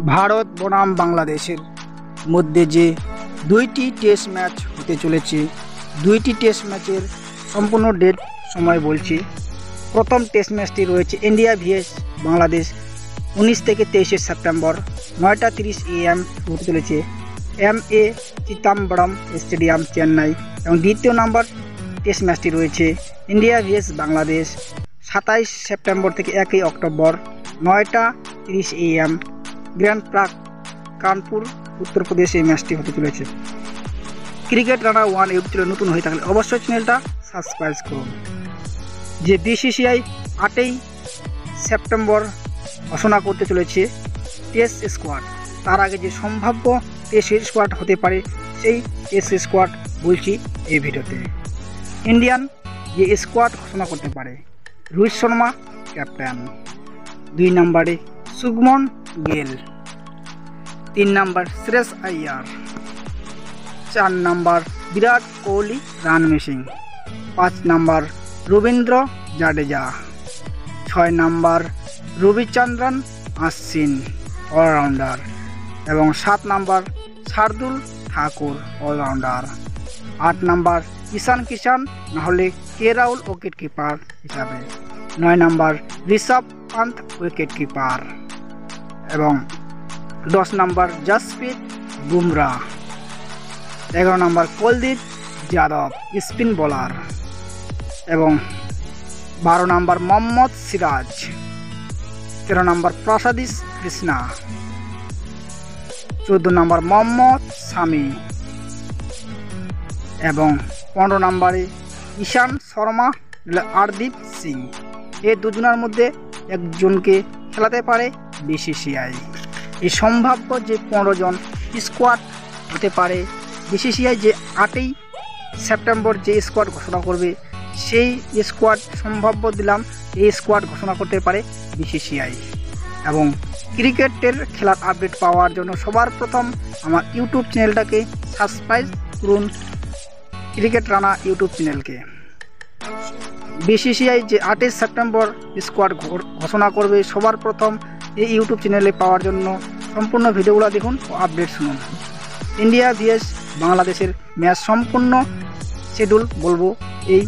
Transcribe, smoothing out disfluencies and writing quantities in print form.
ভারত বনাম বাংলাদেশের মধ্যে যে দুইটি টেস্ট ম্যাচ হতে চলেছে, দুইটি টেস্ট ম্যাচের সম্পূর্ণ ডেট সময় বলছি। প্রথম টেস্ট ম্যাচটি রয়েছে ইন্ডিয়া ভিএস বাংলাদেশ 19 থেকে 23 সেপ্টেম্বর 9:30 AM হতে চলেছে MA চিদাম্বরম স্টেডিয়াম, চেন্নাই। এবং দ্বিতীয় নাম্বার টেস্ট ম্যাচটি রয়েছে ইন্ডিয়া ভিএস বাংলাদেশ 27 সেপ্টেম্বর থেকে 1 October 9:30 AM grand park, Kanpur, Uttar Pradesh. এই ম্যাচটি হতে চলেছে। ক্রিকেট রানার 1 ইউটিউব চ্যানেল নতুন হয়ে থাকলে অবশ্যই চ্যানেলটা সাবস্ক্রাইব করুন। যে বিসিসিআই 8 সেপ্টেম্বর ঘোষণা করতে চলেছে টেস্ট স্কোয়াড, তার আগে যে সম্ভাব্য টেস্ট স্কোয়াড হতে পারে সেই টেস্ট স্কোয়াড বলছি এই ভিডিওতে। ইন্ডিয়ান যে স্কোয়াড ঘোষণা করতে পারে: রোহিত শর্মা ক্যাপ্টেন, 2 নম্বরে শুভমন গিল, 3 নম্বর শ্রেয়স আইয়ার, 4 নম্বর বিরাট কোহলি রান মেশিন, 5 নম্বর রবীন্দ্র জাডেজা, 6 নম্বর রবিচন্দ্রন অশ্বিন অলরাউন্ডার এবং 7 নম্বর শার্দুল ঠাকুর অলরাউন্ডার, 8 নম্বর ঈশান কিষান নাহলে কে রাহুল উইকেট কিপার হিসাবে, 9 নম্বর ঋষভ পান্ত উইকেট কিপার এবং 10 নম্বর জসপ্রীত বুমরা, 11 নম্বর কুলদীপ যাদব স্পিন বোলার এবং 12 নম্বর মোহাম্মদ সিরাজ, 13 নম্বর প্রসাদ কৃষ্ণা, 14 নম্বর মোহাম্মদ শামি এবং 15 নম্বরে ঈশান শর্মা হরদীপ সিং। এই দুজনের মধ্যে একজনকে খেলাতে পারে বিসিসিআই। এই সম্ভাব্য যে 15 জন স্কোয়াড হতে পারে, বিসিসিআই যে 8 সেপ্টেম্বর যে স্কোয়াড ঘোষণা করবে সেই স্কোয়াড সম্ভাব্য দিলাম। এই স্কোয়াড ঘোষণা করতে পারে বিসিসিআই। এবং ক্রিকেটের খেলার আপডেট পাওয়ার জন্য সবার প্রথম আমার ইউটিউব চ্যানেলটাকে সাবস্ক্রাইব করুন, ক্রিকেট রানা ইউটিউব চ্যানেলকে। বিসিসিআই যে 8 সেপ্টেম্বর স্কোয়াড ঘোষণা করবে সবার প্রথম এই ইউটিউব চ্যানেলে পাওয়ার জন্য সম্পূর্ণ ভিডিওগুলো দেখুন ও আপডেট শুনুন। ইন্ডিয়া ভিএস বাংলাদেশের ম্যাচ সম্পূর্ণ শিডিউল বলবো এই